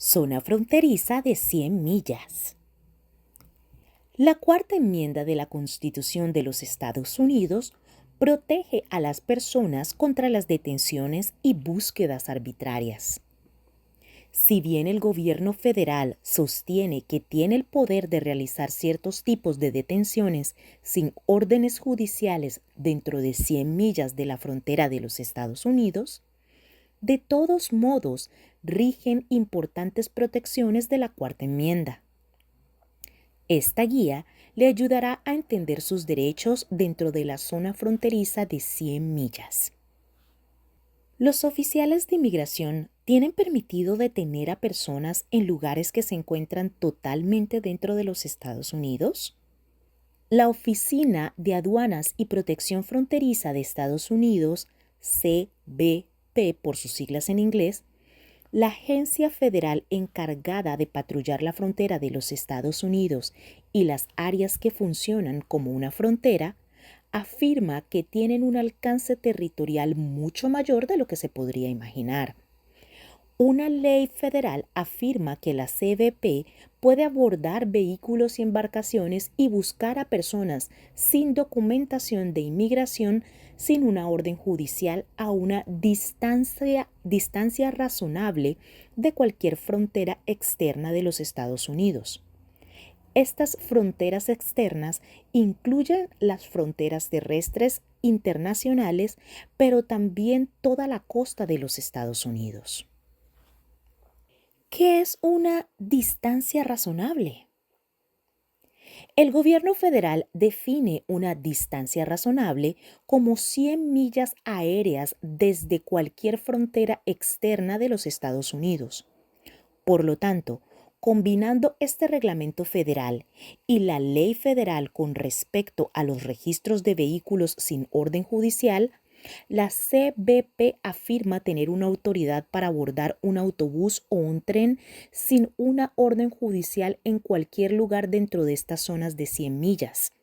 Zona fronteriza de 100 millas. La Cuarta Enmienda de la Constitución de los Estados Unidos protege a las personas contra las detenciones y búsquedas arbitrarias. Si bien el gobierno federal sostiene que tiene el poder de realizar ciertos tipos de detenciones sin órdenes judiciales dentro de 100 millas de la frontera de los Estados Unidos, de todos modos rigen importantes protecciones de la Cuarta Enmienda. Esta guía le ayudará a entender sus derechos dentro de la zona fronteriza de 100 millas. Los oficiales de inmigración tienen permitido detener a personas en lugares que se encuentran totalmente dentro de los Estados Unidos. La Oficina de Aduanas y Protección Fronteriza de Estados Unidos, CBP por sus siglas en inglés, la agencia federal encargada de patrullar la frontera de los Estados Unidos y las áreas que funcionan como una frontera, afirma que tienen un alcance territorial mucho mayor de lo que se podría imaginar. Una ley federal afirma que la CBP puede abordar vehículos y embarcaciones y buscar a personas sin documentación de inmigración sin una orden judicial a una distancia razonable de cualquier frontera externa de los Estados Unidos. Estas fronteras externas incluyen las fronteras terrestres internacionales, pero también toda la costa de los Estados Unidos. ¿Qué es una distancia razonable? El gobierno federal define una distancia razonable como 100 millas aéreas desde cualquier frontera externa de los Estados Unidos. Por lo tanto, combinando este reglamento federal y la ley federal con respecto a los registros de vehículos sin orden judicial, la CBP afirma tener una autoridad para abordar un autobús o un tren sin una orden judicial en cualquier lugar dentro de estas zonas de 100 millas.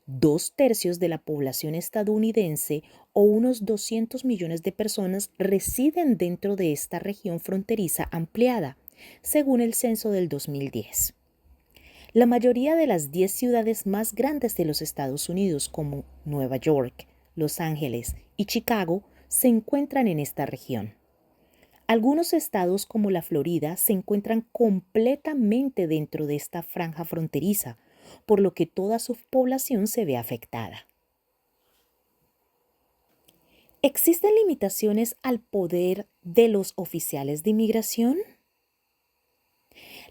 2/3 de la población estadounidense o unos 200 millones de personas residen dentro de esta región fronteriza ampliada, según el censo del 2010. La mayoría de las 10 ciudades más grandes de los Estados Unidos, como Nueva York, Los Ángeles y Chicago, se encuentran en esta región. Algunos estados como la Florida se encuentran completamente dentro de esta franja fronteriza, por lo que toda su población se ve afectada. ¿Existen limitaciones al poder de los oficiales de inmigración?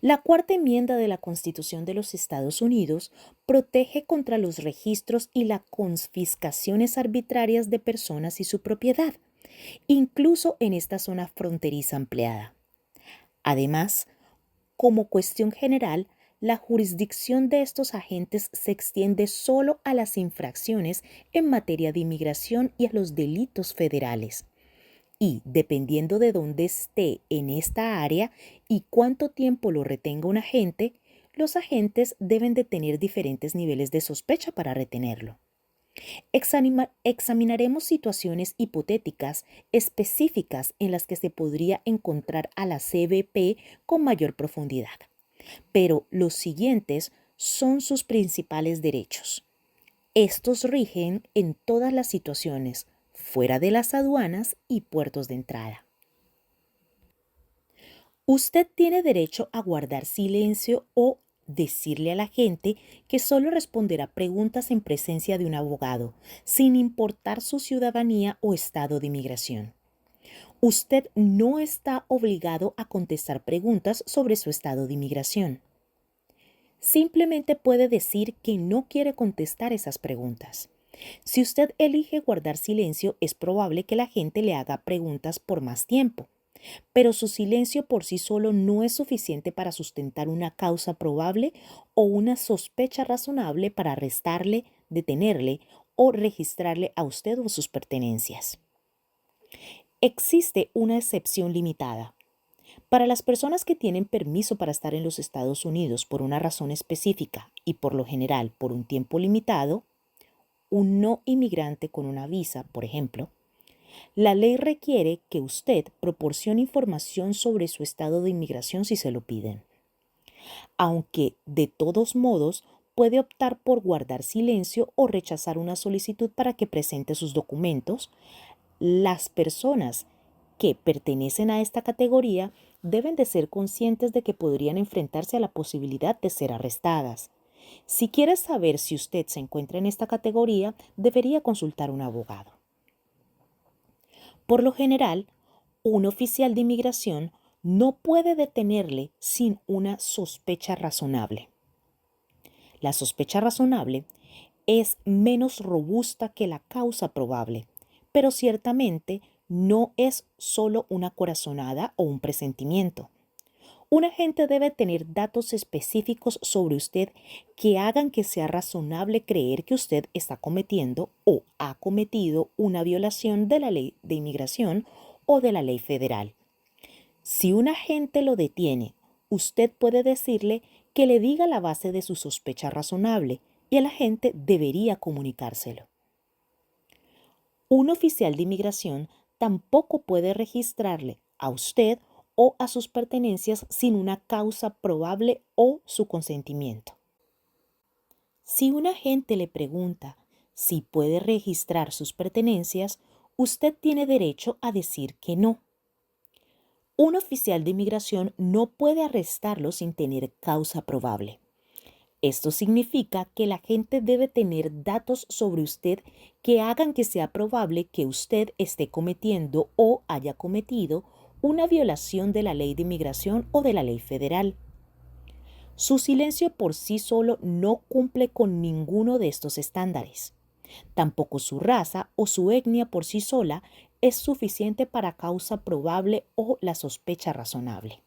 La Cuarta Enmienda de la Constitución de los Estados Unidos protege contra los registros y las confiscaciones arbitrarias de personas y su propiedad, incluso en esta zona fronteriza ampliada. Además, como cuestión general, la jurisdicción de estos agentes se extiende solo a las infracciones en materia de inmigración y a los delitos federales. Y, dependiendo de dónde esté en esta área y cuánto tiempo lo retenga un agente, los agentes deben de tener diferentes niveles de sospecha para retenerlo. Examinaremos situaciones hipotéticas específicas en las que se podría encontrar a la CBP con mayor profundidad. Pero los siguientes son sus principales derechos. Estos rigen en todas las situaciones, fuera de las aduanas y puertos de entrada. Usted tiene derecho a guardar silencio o decirle a la gente que solo responderá preguntas en presencia de un abogado, sin importar su ciudadanía o estado de inmigración. Usted no está obligado a contestar preguntas sobre su estado de inmigración. Simplemente puede decir que no quiere contestar esas preguntas. Si usted elige guardar silencio, es probable que la gente le haga preguntas por más tiempo, pero su silencio por sí solo no es suficiente para sustentar una causa probable o una sospecha razonable para arrestarle, detenerle o registrarle a usted o sus pertenencias. Existe una excepción limitada. Para las personas que tienen permiso para estar en los Estados Unidos por una razón específica y por lo general por un tiempo limitado, un no inmigrante con una visa, por ejemplo, La ley requiere que usted proporcione información sobre su estado de inmigración si se lo piden, aunque de todos modos puede optar por guardar silencio o rechazar una solicitud para que presente sus documentos. Las personas que pertenecen a esta categoría deben de ser conscientes de que podrían enfrentarse a la posibilidad de ser arrestadas. Si quiere saber si usted se encuentra en esta categoría, debería consultar a un abogado. Por lo general, un oficial de inmigración no puede detenerle sin una sospecha razonable. La sospecha razonable es menos robusta que la causa probable, pero ciertamente no es solo una corazonada o un presentimiento. Un agente debe tener datos específicos sobre usted que hagan que sea razonable creer que usted está cometiendo o ha cometido una violación de la ley de inmigración o de la ley federal. Si un agente lo detiene, usted puede decirle que le diga la base de su sospecha razonable y el agente debería comunicárselo. Un oficial de inmigración tampoco puede registrarle a usted o a sus pertenencias sin una causa probable o su consentimiento. Si un agente le pregunta si puede registrar sus pertenencias, usted tiene derecho a decir que no. Un oficial de inmigración no puede arrestarlo sin tener causa probable. Esto significa que el agente debe tener datos sobre usted que hagan que sea probable que usted esté cometiendo o haya cometido una violación de la ley de inmigración o de la ley federal. Su silencio por sí solo no cumple con ninguno de estos estándares. Tampoco su raza o su etnia por sí sola es suficiente para causa probable o la sospecha razonable.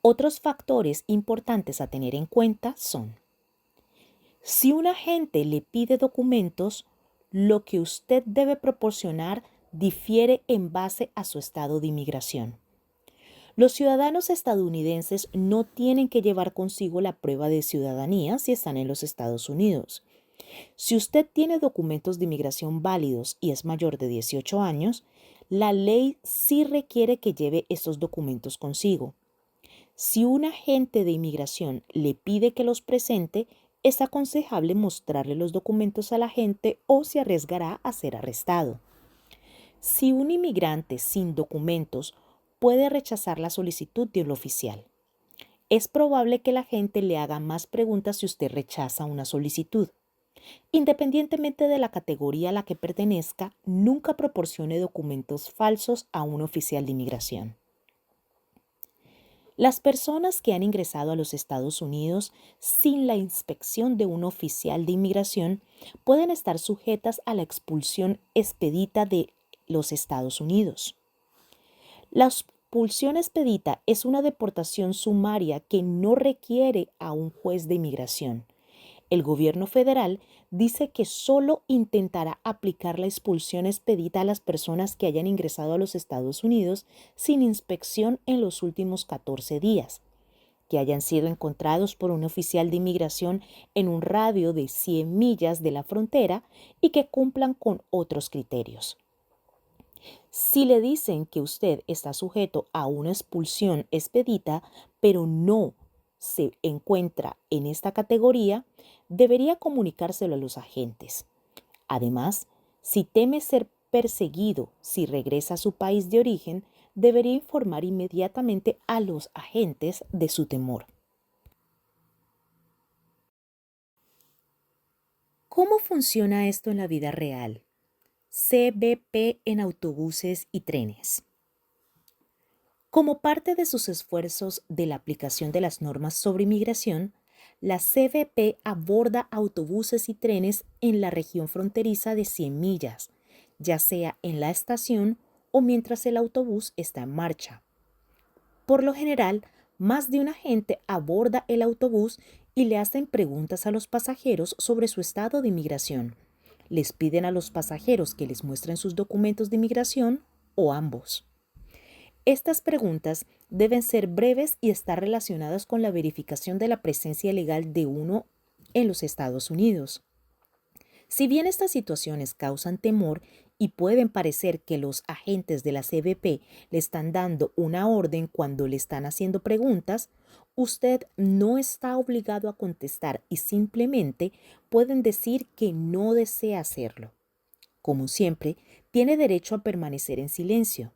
Otros factores importantes a tener en cuenta son: si un agente le pide documentos, lo que usted debe proporcionar difiere en base a su estado de inmigración. Los ciudadanos estadounidenses no tienen que llevar consigo la prueba de ciudadanía si están en los Estados Unidos. Si usted tiene documentos de inmigración válidos y es mayor de 18 años, la ley sí requiere que lleve estos documentos consigo. Si un agente de inmigración le pide que los presente, es aconsejable mostrarle los documentos al agente o se arriesgará a ser arrestado. Si un inmigrante sin documentos puede rechazar la solicitud de un oficial, es probable que el agente le haga más preguntas si usted rechaza una solicitud. Independientemente de la categoría a la que pertenezca, nunca proporcione documentos falsos a un oficial de inmigración. Las personas que han ingresado a los Estados Unidos sin la inspección de un oficial de inmigración pueden estar sujetas a la expulsión expedita de los Estados Unidos. La expulsión expedita es una deportación sumaria que no requiere a un juez de inmigración. El gobierno federal dice que solo intentará aplicar la expulsión expedita a las personas que hayan ingresado a los Estados Unidos sin inspección en los últimos 14 días, que hayan sido encontrados por un oficial de inmigración en un radio de 100 millas de la frontera y que cumplan con otros criterios. Si le dicen que usted está sujeto a una expulsión expedita, pero no se encuentra en esta categoría, debería comunicárselo a los agentes. Además, si teme ser perseguido si regresa a su país de origen, debería informar inmediatamente a los agentes de su temor. ¿Cómo funciona esto en la vida real? CBP en autobuses y trenes. Como parte de sus esfuerzos de la aplicación de las normas sobre inmigración, la CBP aborda autobuses y trenes en la región fronteriza de 100 millas, ya sea en la estación o mientras el autobús está en marcha. Por lo general, más de un agente aborda el autobús y le hacen preguntas a los pasajeros sobre su estado de inmigración. Les piden a los pasajeros que les muestren sus documentos de inmigración o ambos. Estas preguntas deben ser breves y estar relacionadas con la verificación de la presencia legal de uno en los Estados Unidos. Si bien estas situaciones causan temor y pueden parecer que los agentes de la CBP le están dando una orden cuando le están haciendo preguntas, usted no está obligado a contestar y simplemente pueden decir que no desea hacerlo. Como siempre, tiene derecho a permanecer en silencio.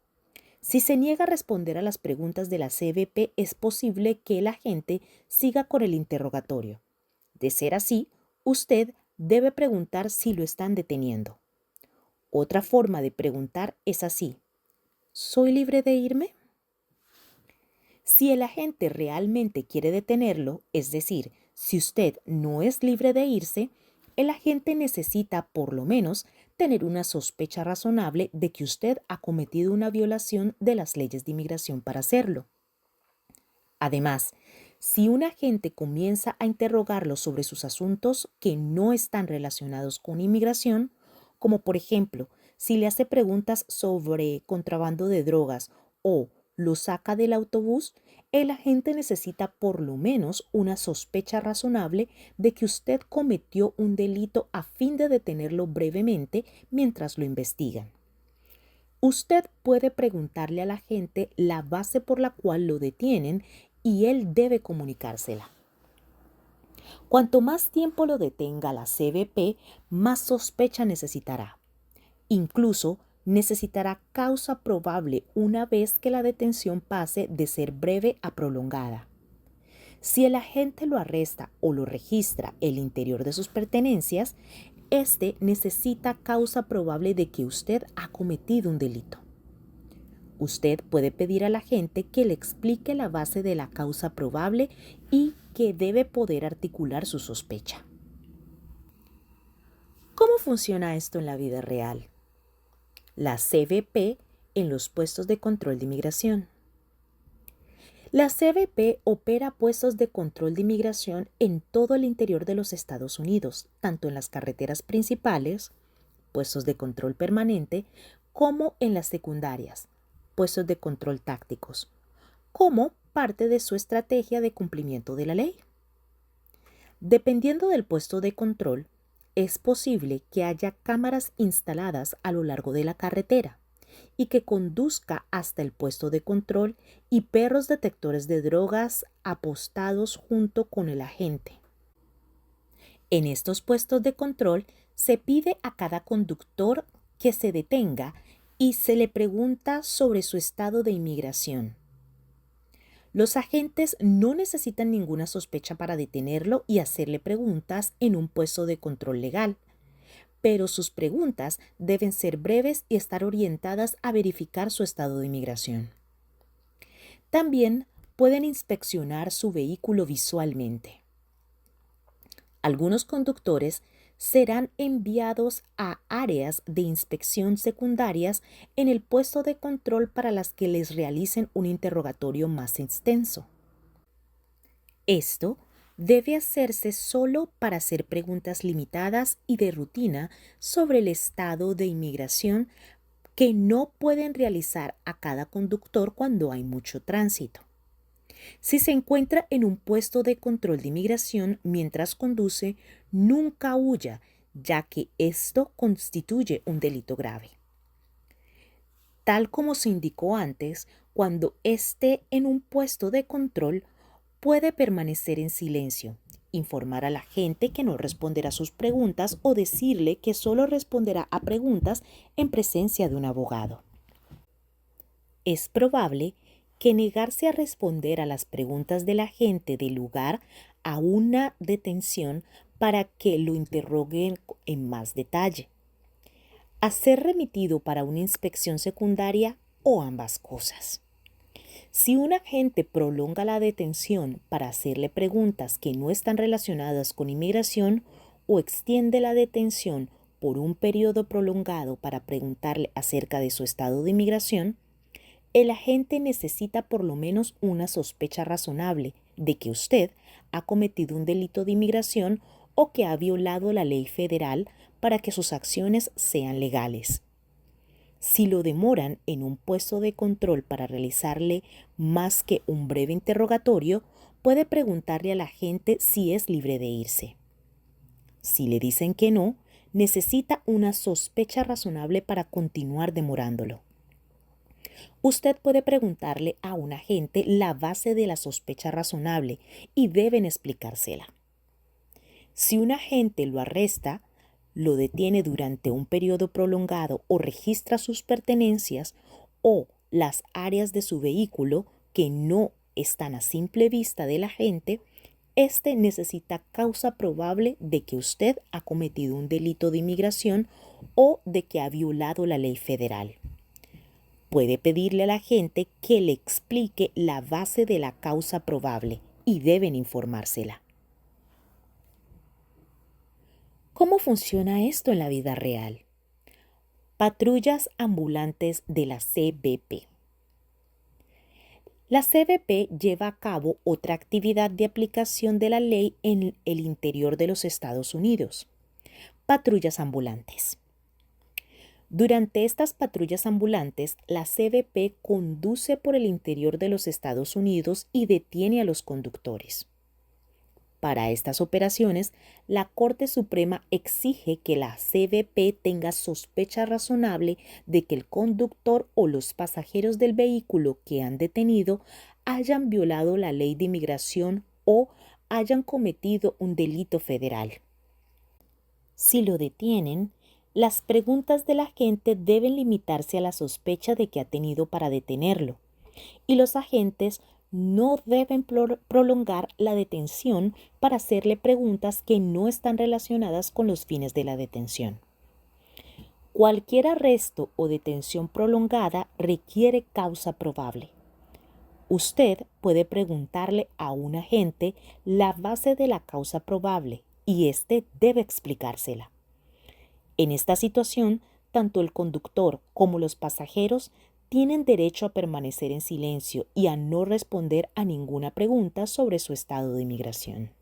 Si se niega a responder a las preguntas de la CBP, es posible que el agente siga con el interrogatorio. De ser así, usted debe preguntar si lo están deteniendo. Otra forma de preguntar es así: ¿soy libre de irme? Si el agente realmente quiere detenerlo, es decir, si usted no es libre de irse, el agente necesita por lo menos tener una sospecha razonable de que usted ha cometido una violación de las leyes de inmigración para hacerlo. Además, si un agente comienza a interrogarlo sobre sus asuntos que no están relacionados con inmigración, como por ejemplo, si le hace preguntas sobre contrabando de drogas o lo saca del autobús, el agente necesita por lo menos una sospecha razonable de que usted cometió un delito a fin de detenerlo brevemente mientras lo investigan. Usted puede preguntarle al agente la base por la cual lo detienen y él debe comunicársela. Cuanto más tiempo lo detenga la CBP, más sospecha necesitará. Incluso necesitará causa probable una vez que la detención pase de ser breve a prolongada. Si el agente lo arresta o lo registra el interior de sus pertenencias, este necesita causa probable de que usted ha cometido un delito. Usted puede pedir al agente que le explique la base de la causa probable y que debe poder articular su sospecha. ¿Cómo funciona esto en la vida real? La CBP en los puestos de control de inmigración. La CBP opera puestos de control de inmigración en todo el interior de los Estados Unidos, tanto en las carreteras principales, puestos de control permanente, como en las secundarias, puestos de control tácticos, como parte de su estrategia de cumplimiento de la ley. Dependiendo del puesto de control, es posible que haya cámaras instaladas a lo largo de la carretera y que conduzca hasta el puesto de control y perros detectores de drogas apostados junto con el agente. En estos puestos de control se pide a cada conductor que se detenga y se le pregunta sobre su estado de inmigración. Los agentes no necesitan ninguna sospecha para detenerlo y hacerle preguntas en un puesto de control legal, pero sus preguntas deben ser breves y estar orientadas a verificar su estado de inmigración. También pueden inspeccionar su vehículo visualmente. Algunos conductores serán enviados a áreas de inspección secundarias en el puesto de control para las que les realicen un interrogatorio más extenso. Esto debe hacerse solo para hacer preguntas limitadas y de rutina sobre el estado de inmigración que no pueden realizar a cada conductor cuando hay mucho tránsito. Si se encuentra en un puesto de control de inmigración mientras conduce, nunca huya, ya que esto constituye un delito grave. Tal como se indicó antes, cuando esté en un puesto de control, puede permanecer en silencio, informar a la gente que no responderá sus preguntas o decirle que solo responderá a preguntas en presencia de un abogado. Es probable que negarse a responder a las preguntas de la gente dé lugar a una detención para que lo interroguen en más detalle, a ser remitido para una inspección secundaria o ambas cosas. Si un agente prolonga la detención para hacerle preguntas que no están relacionadas con inmigración o extiende la detención por un periodo prolongado para preguntarle acerca de su estado de inmigración, el agente necesita por lo menos una sospecha razonable de que usted ha cometido un delito de inmigración o que ha violado la ley federal para que sus acciones sean legales. Si lo demoran en un puesto de control para realizarle más que un breve interrogatorio, puede preguntarle al agente si es libre de irse. Si le dicen que no, necesita una sospecha razonable para continuar demorándolo. Usted puede preguntarle a un agente la base de la sospecha razonable y deben explicársela. Si un agente lo arresta, lo detiene durante un periodo prolongado o registra sus pertenencias o las áreas de su vehículo que no están a simple vista del agente, este necesita causa probable de que usted ha cometido un delito de inmigración o de que ha violado la ley federal. Puede pedirle al agente que le explique la base de la causa probable y deben informársela. ¿Cómo funciona esto en la vida real? Patrullas ambulantes de la CBP. La CBP lleva a cabo otra actividad de aplicación de la ley en el interior de los Estados Unidos. Patrullas ambulantes. Durante estas patrullas ambulantes, la CBP conduce por el interior de los Estados Unidos y detiene a los conductores. Para estas operaciones, la Corte Suprema exige que la CBP tenga sospecha razonable de que el conductor o los pasajeros del vehículo que han detenido hayan violado la ley de inmigración o hayan cometido un delito federal. Si lo detienen, las preguntas del agente deben limitarse a la sospecha de que ha tenido para detenerlo, y los agentes no deben prolongar la detención para hacerle preguntas que no están relacionadas con los fines de la detención. Cualquier arresto o detención prolongada requiere causa probable. Usted puede preguntarle a un agente la base de la causa probable y éste debe explicársela. En esta situación, tanto el conductor como los pasajeros tienen derecho a permanecer en silencio y a no responder a ninguna pregunta sobre su estado de inmigración.